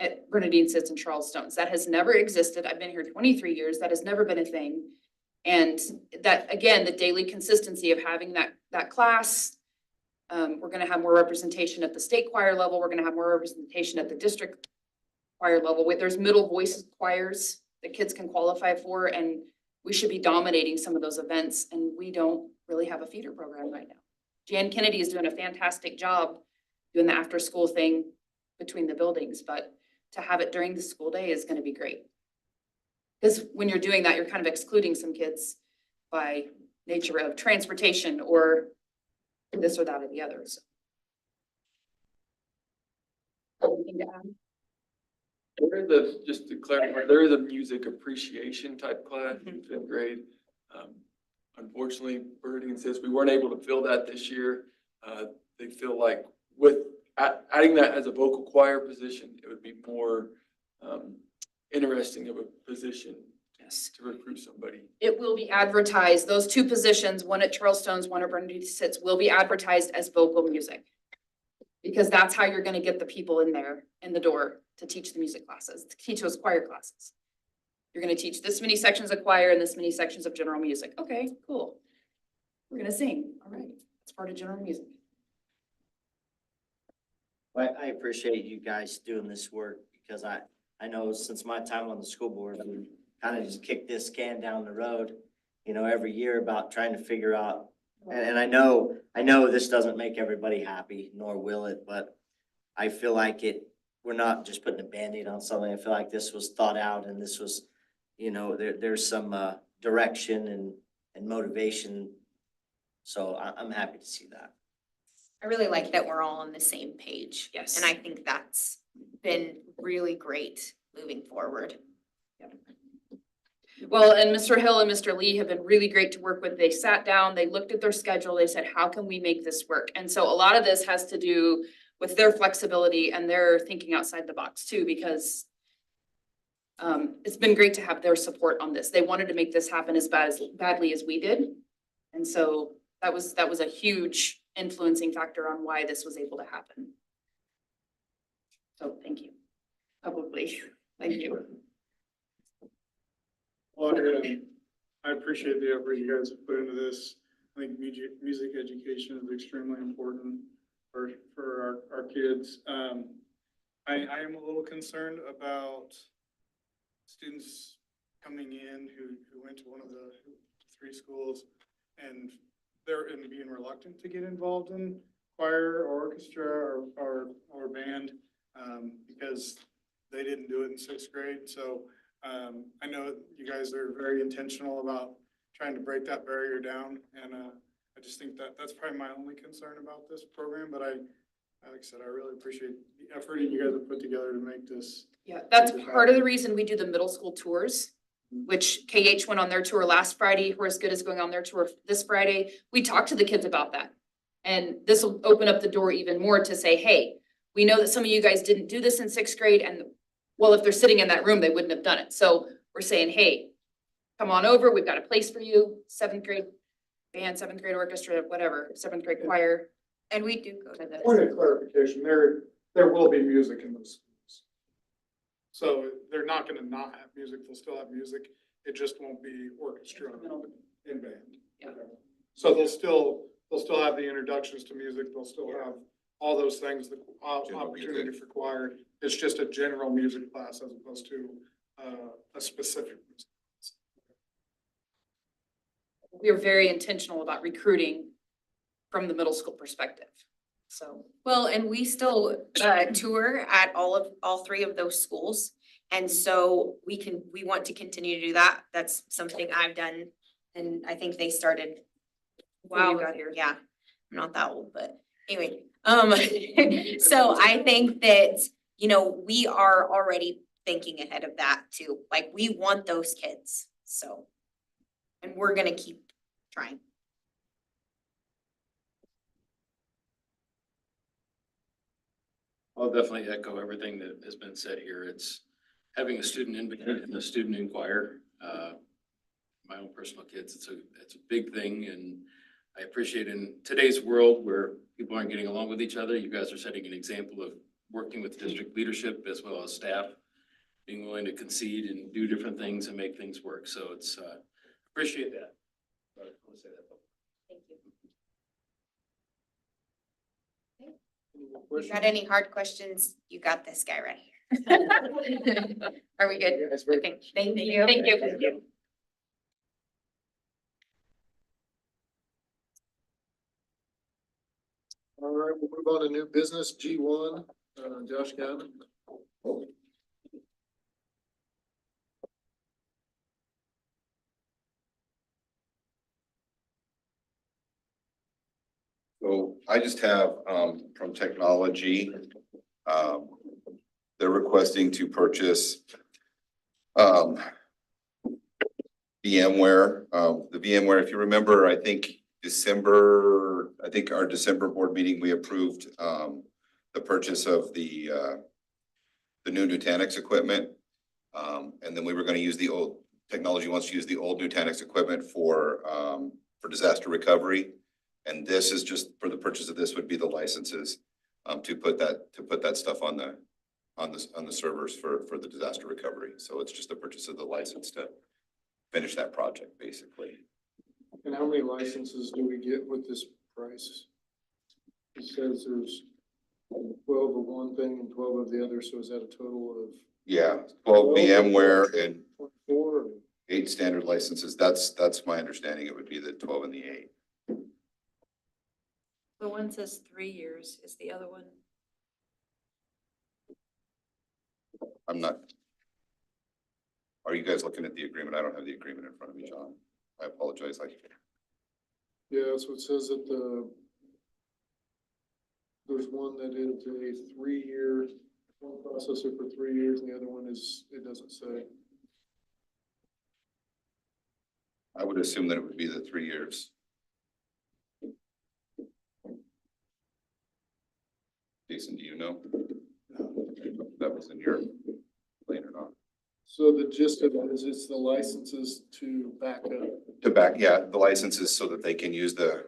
at Bernadine Sitz and Charles Stones. That has never existed. I've been here 23 years. That has never been a thing. And that, again, the daily consistency of having that class. We're gonna have more representation at the state choir level. We're gonna have more representation at the district choir level. There's middle voice choirs that kids can qualify for, and we should be dominating some of those events, and we don't really have a feeder program right now. Jan Kennedy is doing a fantastic job doing the after-school thing between the buildings, but to have it during the school day is gonna be great. Because when you're doing that, you're kind of excluding some kids by nature of transportation or this or that or the other, so. Anything to add? There is a, just to clarify, there is a music appreciation type class in fifth grade. Unfortunately, Bernadine says we weren't able to fill that this year. They feel like with adding that as a vocal choir position, it would be more interesting of a position. Yes, to recruit somebody. It will be advertised, those two positions, one at Charles Stone's, one at Bernadine Sitz, will be advertised as vocal music. Because that's how you're gonna get the people in there, in the door, to teach the music classes, to teach those choir classes. You're gonna teach this many sections of choir and this many sections of general music. Okay, cool. We're gonna sing, all right, it's part of general music. I appreciate you guys doing this work because I know since my time on the school board, we kind of just kicked this can down the road, every year about trying to figure out. And I know this doesn't make everybody happy, nor will it, but I feel like we're not just putting a Band-Aid on something. I feel like this was thought out and this was, there's some direction and motivation. So I'm happy to see that. I really like that we're all on the same page. Yes. And I think that's been really great moving forward. Well, and Mr. Hill and Mr. Lee have been really great to work with. They sat down, they looked at their schedule, they said, how can we make this work? And so a lot of this has to do with their flexibility and their thinking outside the box too, because it's been great to have their support on this. They wanted to make this happen as badly as we did. And so that was a huge influencing factor on why this was able to happen. So thank you, publicly, thank you. Well, I appreciate the effort you guys have put into this. I think music education is extremely important for our kids. I am a little concerned about students coming in who went to one of the 3 schools and being reluctant to get involved in choir or orchestra or band because they didn't do it in 6th grade. So I know you guys are very intentional about trying to break that barrier down, and I just think that's probably my only concern about this program. But like I said, I really appreciate the effort you guys have put together to make this. Yeah, that's part of the reason we do the middle school tours, which KH went on their tour last Friday. Horace Good is going on their tour this Friday. We talked to the kids about that. And this will open up the door even more to say, hey, we know that some of you guys didn't do this in 6th grade, and well, if they're sitting in that room, they wouldn't have done it. So we're saying, hey, come on over. We've got a place for you. 7th grade band, 7th grade orchestra, whatever, 7th grade choir. And we do go to this. Point of clarification, there will be music in those schools. So they're not gonna not have music. They'll still have music. It just won't be orchestra and band. Yeah. So they'll still have the introductions to music. They'll still have all those things, the opportunity for choir. It's just a general music class as opposed to a specific. We are very intentional about recruiting from the middle school perspective, so. Well, and we still tour at all three of those schools. And so we want to continue to do that. That's something I've done. And I think they started. Before you got here. Yeah, I'm not that old, but anyway, so I think that, you know, we are already thinking ahead of that too. Like, we want those kids, so. And we're gonna keep trying. I'll definitely echo everything that has been said here. It's having a student independent and a student inquire. My own personal kids, it's a big thing, and I appreciate in today's world where people aren't getting along with each other, you guys are setting an example of working with district leadership as well as staff, being willing to concede and do different things and make things work. So it's, appreciate that. I want to say that. Thank you. Any more You questions? got any hard questions? You got this guy right here. Are we good? Yes, very Okay, thank you. Thank you. All right, we'll move on to new business, G1, Josh Gavin. So I just have, from technology, they're requesting to purchase, VMware. The VMware, if you remember, I think our December board meeting, we approved, the purchase of the new Nutanix equipment. And then we were gonna use the old, technology wants to use the old Nutanix equipment for disaster recovery. And this is just, for the purchase of this would be the licenses, to put that stuff on the servers for the disaster recovery. So it's just the purchase of the license to finish that project, basically. And how many licenses do we get with this price? It says there's 12 of one thing and 12 of the other, so is that a total of Yeah, 12 VMware and 24? 8 standard licenses. That's my understanding. It would be the 12 and the 8. The one says 3 years, is the other one? I'm not. Are you guys looking at the agreement? I don't have the agreement in front of me, John. I apologize. Yeah, that's what it says that there's one that is a 3-year, one processor for 3 years, and the other one is, it doesn't say. I would assume that it would be the 3 years. Jason, do you know? No. That was in your lane or not? So the gist of it is it's the licenses to back up. Yeah, the licenses so that they can use the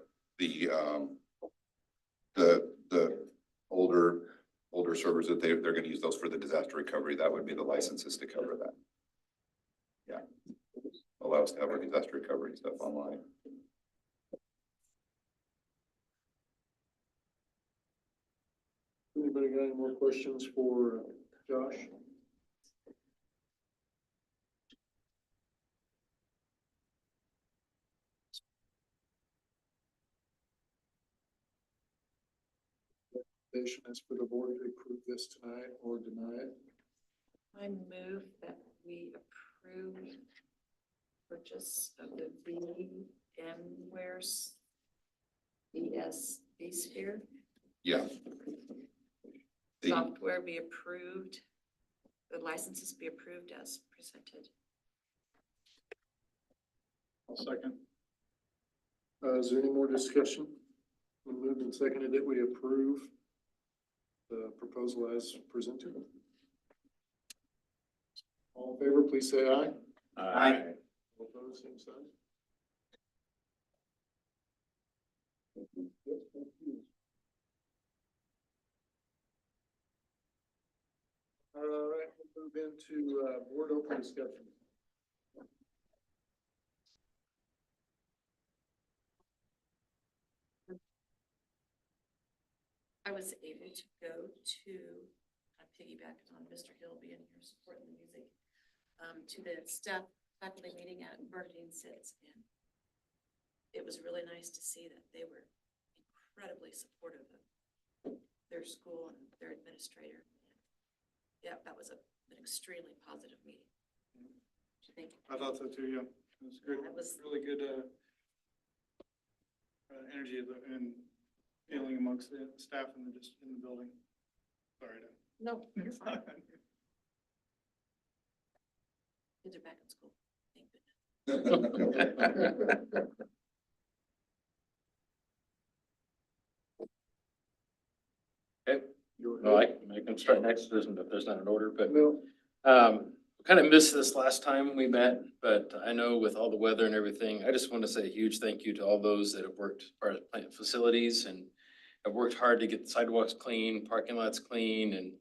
older servers that they're gonna use those for the disaster recovery. That would be the licenses to cover that. Yeah. Allow us to have our disaster recovery stuff online. Anybody got any more questions for Josh? Recommendation is for the board to approve this tonight or deny it. I move that we approve purchase of the VMware's vSphere Yeah. software be approved, the licenses be approved as presented. I'll second. Is there any more discussion? We moved and seconded that we approve the proposal as presented. All in favor, please say aye. Aye. All opposed, same sign. Yep, thank you. All right, we'll move into board open discussion. I was able to go to, piggyback on Mr. Hill being here supporting the music. to the staff faculty meeting at Bernadine Sits, and it was really nice to see that they were incredibly supportive of their school and their administrator. Yeah, that was an extremely positive meeting. What do you think? I thought so too, yeah. It was good, That was- really good, energy and feeling amongst the staff in the building. Sorry to. No, you're fine. Kids are back in school. Thank goodness. Okay, no, I can start next, if there's not an order, but, No. kind of missed this last time we met, but I know with all the weather and everything, I just want to say a huge thank you to all those that have worked as part of plant facilities and have worked hard to get the sidewalks clean, parking lots clean, and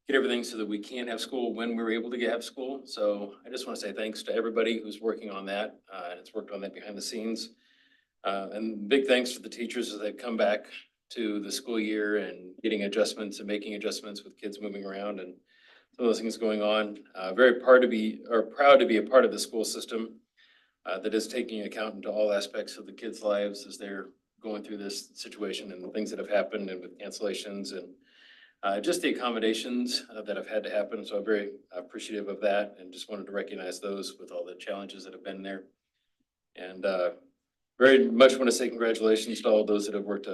get everything so that we can have school when we're able to have school. So I just want to say thanks to everybody who's working on that, and it's worked on that behind the scenes. And big thanks to the teachers as they come back to the school year and getting adjustments and making adjustments with kids moving around and some of those things going on. Very proud to be a part of the school system that is taking account into all aspects of the kids' lives as they're going through this situation and the things that have happened and with cancellations and just the accommodations that have had to happen. So I'm very appreciative of that and just wanted to recognize those with all the challenges that have been there. And very much want to say congratulations to all those that have worked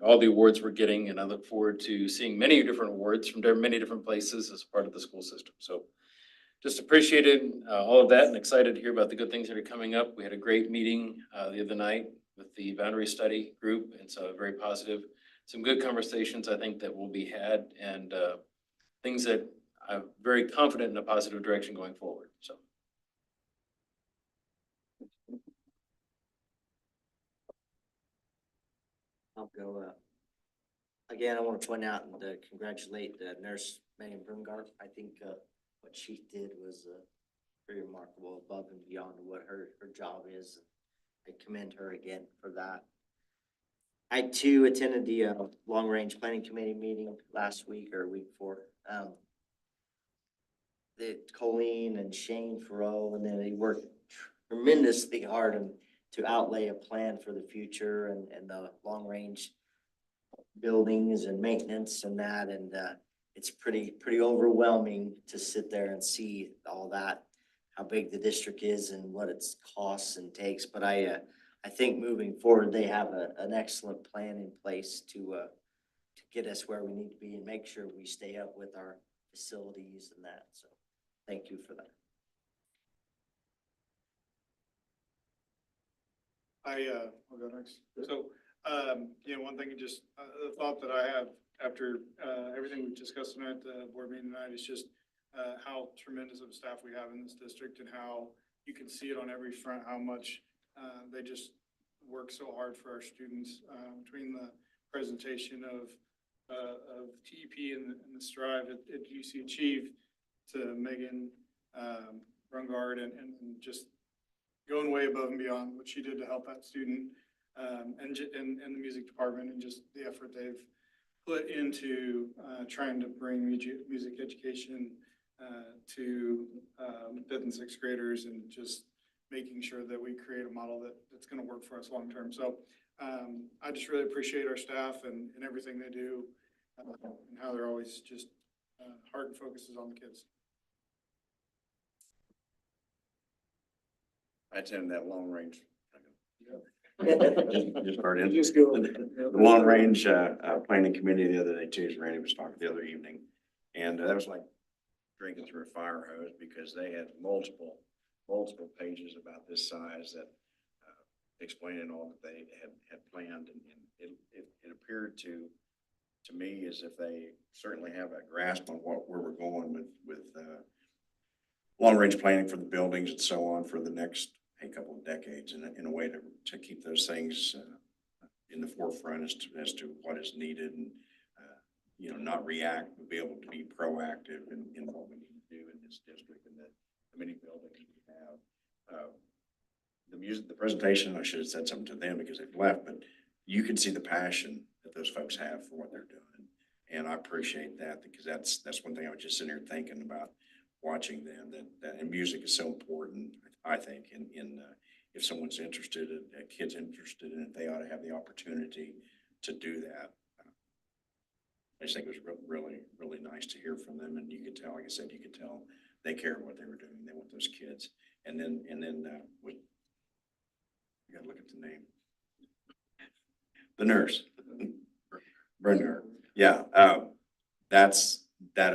all the awards we're getting, and I look forward to seeing many different awards from many different places as part of the school system. So just appreciated all of that and excited to hear about the good things that are coming up. We had a great meeting the other night with the boundary study group, and so very positive. Some good conversations I think that will be had, and things that I'm very confident in a positive direction going forward, so. I'll go, again, I want to point out and congratulate Nurse Megan Brungart. I think, what she did was, pretty remarkable, above and beyond what her job is. I commend her again for that. I too attended the, Long Range Planning Committee meeting last week or week before. Colleen and Shane Farrow, and then they worked tremendously hard to outlay a plan for the future and the long range buildings and maintenance and that, and it's pretty overwhelming to sit there and see all that, how big the district is and what its costs and takes. But I think moving forward, they have an excellent plan in place to get us where we need to be and make sure we stay up with our facilities and that. So thank you for that. I'll go next. So, one thing, just the thought that I have after everything we've discussed tonight at the board meeting tonight is just how tremendous of a staff we have in this district and how you can see it on every front, how much they just work so hard for our students. Between the presentation of TEP and the Strive at UC Achieve to Megan Brungard and just going way above and beyond what she did to help that student, and the music department, and just the effort they've put into trying to bring music education to fifth and sixth graders, and just making sure that we create a model that's going to work for us long term. So I just really appreciate our staff and everything they do, and how they're always just heart and focuses on the kids. I attended that long range. Just heard it. Just go. The long range planning committee the other day too, as Randy was talking the other evening. And that was like drinking through a fire hose, because they had multiple pages about this size that explaining all that they had planned. And it appeared to me as if they certainly have a grasp on where we're going with long range planning for the buildings and so on for the next couple of decades, in a way to keep those things in the forefront as to what is needed, and not react, but be able to be proactive in what we need to do in this district and the many buildings we have. The presentation, I should have said something to them because they've left, but you can see the passion that those folks have for what they're doing. And I appreciate that, because that's one thing I was just sitting here thinking about. watching them, and music is so important, I think, if someone's interested, a kid's interested in it, they ought to have the opportunity to do that. I just think it was really, really nice to hear from them, and you could tell, like I said, you could tell they cared what they were doing. They want those kids. And then, you gotta look at the name. The nurse, Brenda. Yeah, that is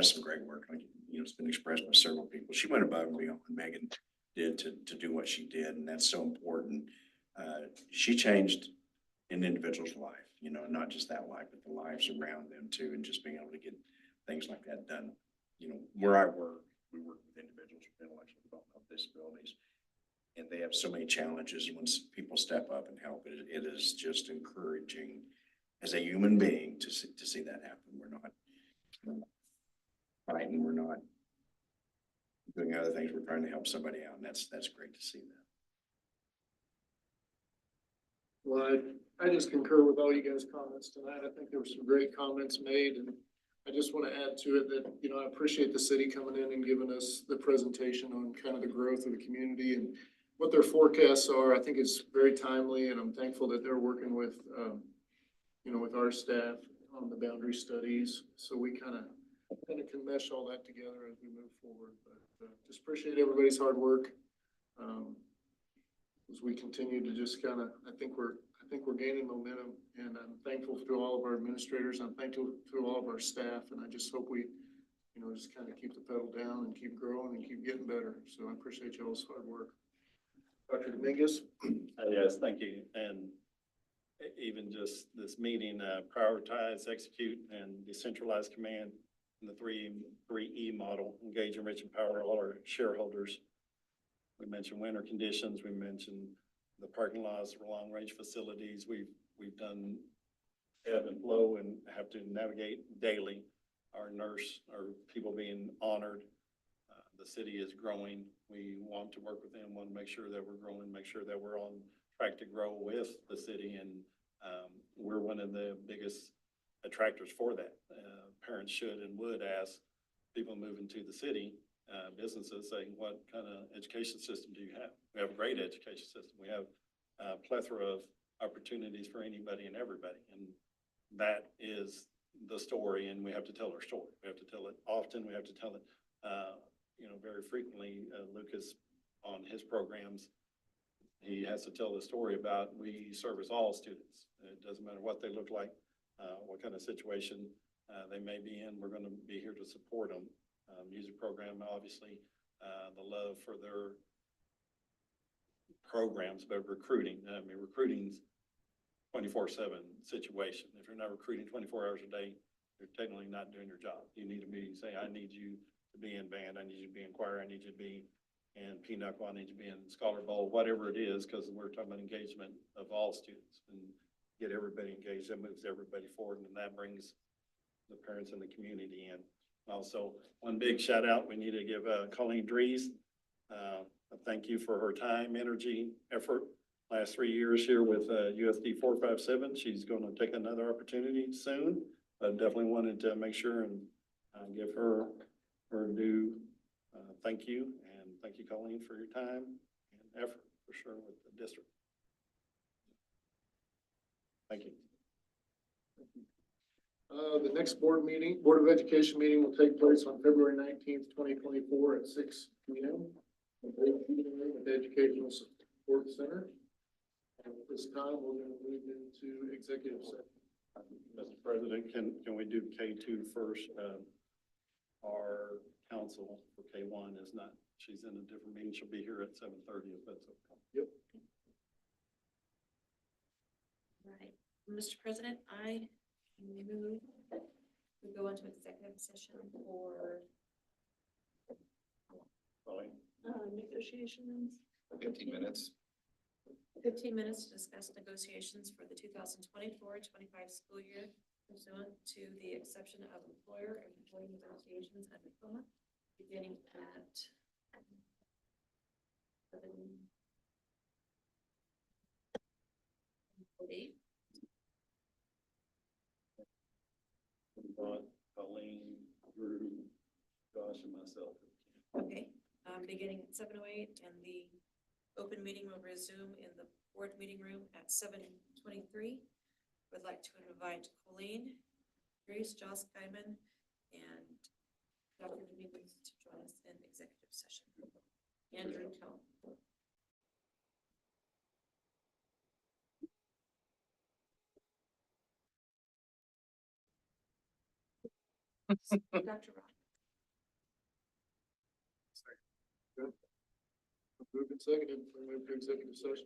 some great work. Like, you know, it's been expressed by several people. She went above and beyond what Megan did to do what she did, and that's so important. She changed an individual's life, you know, not just that life, but the lives around them too, and just being able to get things like that done. You know, where I work, we work with individuals with intellectual developmental disabilities, and they have so many challenges. Once people step up and help, it is just encouraging as a human being to see that happen. We're not fighting, we're not doing other things. We're trying to help somebody out, and that's great to see that. Well, I just concur with all you guys' comments tonight. I think there were some great comments made, and I just want to add to it that, you know, I appreciate the city coming in and giving us the presentation on kind of the growth of the community and what their forecasts are. I think it's very timely, and I'm thankful that they're working with, you know, with our staff on the boundary studies, so we kind of can mesh all that together as we move forward. But just appreciate everybody's hard work. As we continue to just kind of, I think we're gaining momentum, and I'm thankful to all of our administrators. I'm thankful to all of our staff, and I just hope we, you know, just kind of keep the pedal down and keep growing and keep getting better. So I appreciate y'all's hard work. Dr. Dominguez? Yes, thank you. And even just this meeting, prioritize, execute, and decentralize command in the three E model, engage, enrich, empower all our shareholders. We mentioned winter conditions. We mentioned the parking lots for long-range facilities. We've done ebb and flow and have to navigate daily. Our people being honored. The city is growing. We want to work with them, want to make sure that we're growing, make sure that we're on track to grow with the city. And we're one of the biggest attractors for that. Parents should and would ask people moving to the city, businesses, saying, what kind of education system do you have? We have a great education system. We have a plethora of opportunities for anybody and everybody. And that is the story, and we have to tell our story. We have to tell it often. We have to tell it, you know, very frequently. Lucas, on his programs, he has to tell the story about we service all students. It doesn't matter what they look like, what kind of situation they may be in. We're going to be here to support them. Music program, obviously, the love for their programs, but recruiting. I mean, recruiting's 24/7 situation. If you're not recruiting 24 hours a day, you're technically not doing your job. You need to be say, I need you to be in band, I need you to be in choir, I need you to be in Pinochle, I need you to be in Scholar Bowl, whatever it is, because we're talking about engagement of all students and get everybody engaged. That moves everybody forward, and that brings the parents and the community in. Also, one big shout out, we need to give Colleen Dries a thank you for her time, energy, effort. Last 3 years here with USD-457. She's going to take another opportunity soon. I definitely wanted to make sure and give her due thank you. And thank you, Colleen, for your time and effort for sure with the district. Thank you. The next Board of Education meeting will take place on February 19th, 2024 at 6 p.m. at the Educational Support Center. And at this time, we're going to move into executive session. Mr. President, can we do K2 first? Our counsel for K1 is not, she's in a different meeting. She'll be here at 7:30 if that's okay. Yep. Right. Mr. President, I move we go into executive session for negotiations. 15 minutes. 15 minutes to discuss negotiations for the 2024-25 school year pursuant to the exception of employer and employee negotiations at Tacoma, beginning at 7:48. Colleen, Drew, Josh, and myself. Okay, beginning at 7:08, and the open meeting will resume in the board meeting room at 7:23. Would like to invite Colleen, Grace, Joss Kyman, and Dr. Dominguez to join us in executive session. Andrew Tone. Dr. Rock. Moved and seconded, we move to executive session.